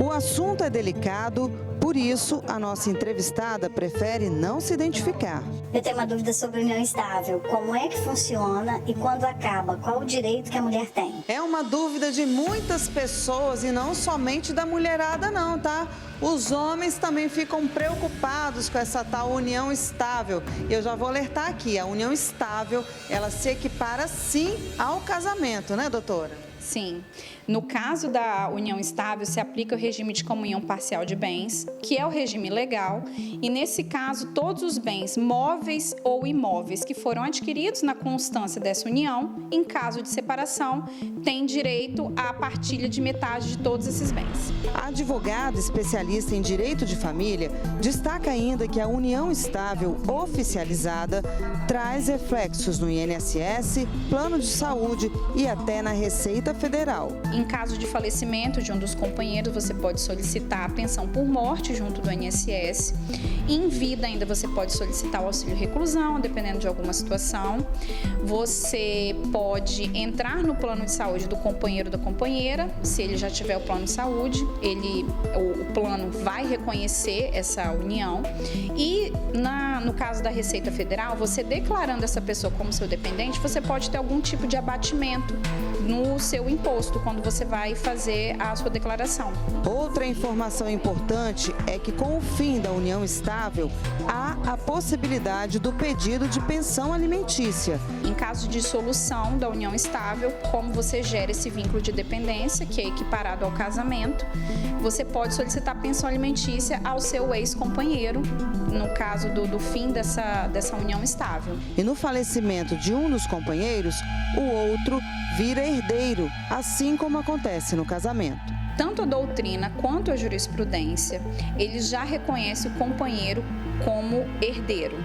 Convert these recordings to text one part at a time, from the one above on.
O assunto é delicado, por isso a nossa entrevistada prefere não se identificar. Eu tenho uma dúvida sobre união estável. Como é que funciona e quando acaba? Qual o direito que a mulher tem? É uma dúvida de muitas pessoas e não somente da mulherada não, tá? Os homens também ficam preocupados com essa tal união estável. E eu já vou alertar aqui, a união estável, ela se equipara sim ao casamento, né, doutora? Sim. No caso da união estável, se aplica o regime de comunhão parcial de bens, que é o regime legal, e nesse caso, todos os bens móveis ou imóveis que foram adquiridos na constância dessa união, em caso de separação, têm direito à partilha de metade de todos esses bens. A advogada especialista em direito de família destaca ainda que a união estável oficializada traz reflexos no INSS, plano de saúde e até na Receita Federal. Em caso de falecimento de um dos companheiros, você pode solicitar a pensão por morte junto do INSS. Em vida ainda você pode solicitar o auxílio reclusão, dependendo de alguma situação. Você pode entrar no plano de saúde do companheiro ou da companheira, se ele já tiver o plano de saúde, o plano vai reconhecer essa união. E no caso da Receita Federal, você declarando essa pessoa como seu dependente, você pode ter algum tipo de abatimento no seu imposto quando você vai fazer a sua declaração. Outra informação importante é que com o fim da união estável, há a possibilidade do pedido de pensão alimentícia. Em caso de dissolução da união estável, como você gera esse vínculo de dependência, que é equiparado ao casamento, você pode solicitar pensão alimentícia ao seu ex-companheiro, no caso do fim dessa união estável. E no falecimento de um dos companheiros, o outro vira herdeiro, assim como acontece no casamento. Tanto a doutrina quanto a jurisprudência, eles já reconhecem o companheiro como herdeiro,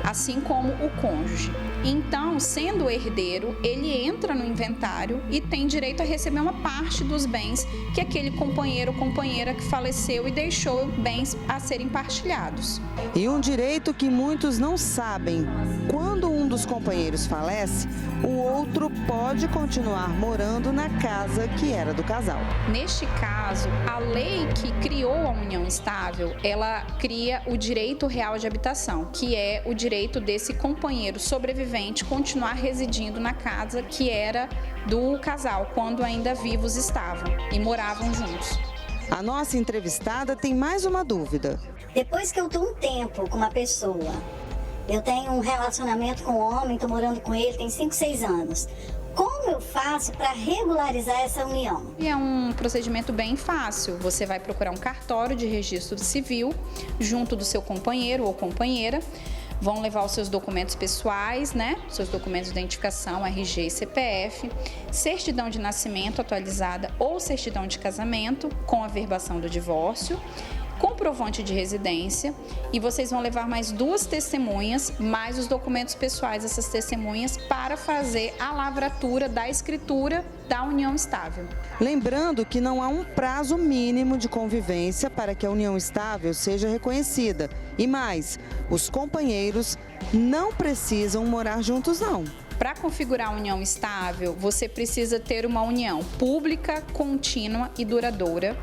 assim como o cônjuge. Então, sendo herdeiro, ele entra no inventário e tem direito a receber uma parte dos bens que aquele companheiro ou companheira que faleceu e deixou bens a serem partilhados. E um direito que muitos não sabem: quando um dos companheiros falece, o outro pode continuar morando na casa que era do casal. Neste caso, a lei que criou a união estável, ela cria o direito real de habitação, que é o direito desse companheiro sobrevivente continuar residindo na casa que era do casal, quando ainda vivos estavam e moravam juntos. A nossa entrevistada tem mais uma dúvida. Depois que eu estou um tempo com uma pessoa, eu tenho um relacionamento com um homem, estou morando com ele, tem 5, 6 anos. Como eu faço para regularizar essa união? É um procedimento bem fácil. Você vai procurar um cartório de registro civil junto do seu companheiro ou companheira. Vão levar os seus documentos pessoais, né? Seus documentos de identificação, RG e CPF, certidão de nascimento atualizada ou certidão de casamento com averbação do divórcio, comprovante de residência, e vocês vão levar mais 2 testemunhas, mais os documentos pessoais dessas testemunhas para fazer a lavratura da escritura da união estável. Lembrando que não há um prazo mínimo de convivência para que a união estável seja reconhecida. E mais, os companheiros não precisam morar juntos, não. Para configurar a união estável, você precisa ter uma união pública, contínua e duradoura,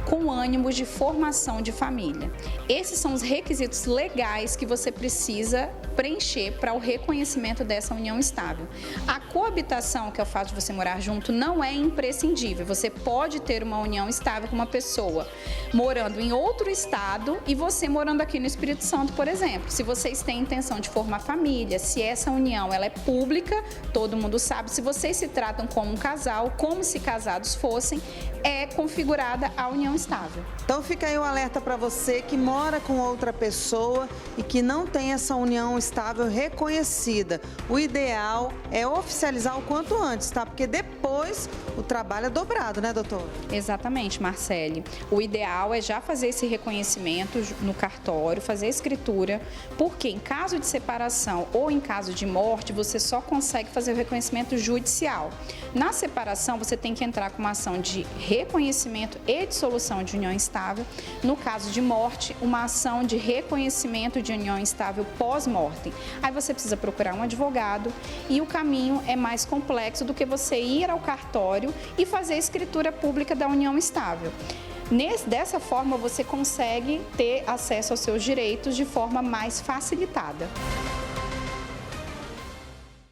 com ânimos de formação de família. Esses são os requisitos legais que você precisa preencher para o reconhecimento dessa união estável. A coabitação, que é o fato de você morar junto, não é imprescindível. Você pode ter uma união estável com uma pessoa morando em outro estado e você morando aqui no Espírito Santo, por exemplo. Se vocês têm intenção de formar família, se essa união ela é pública, todo mundo sabe, se vocês se tratam como um casal, como se casados fossem, é configurada a união estável. Então fica aí o alerta para você que mora com outra pessoa e que não tem essa união estável reconhecida. O ideal é oficializar o quanto antes, tá? Porque depois o trabalho é dobrado, né, doutor? Exatamente, Marcele. O ideal é já fazer esse reconhecimento no cartório, fazer a escritura, porque em caso de separação ou em caso de morte, você só consegue fazer o reconhecimento judicial. Na separação, você tem que entrar com uma ação de reconhecimento e dissolução de união estável. No caso de morte, uma ação de reconhecimento de união estável pós-mortem. Aí você precisa procurar um advogado e o caminho é mais complexo do que você ir ao cartório e fazer a escritura pública da união estável. Dessa forma, você consegue ter acesso aos seus direitos de forma mais facilitada.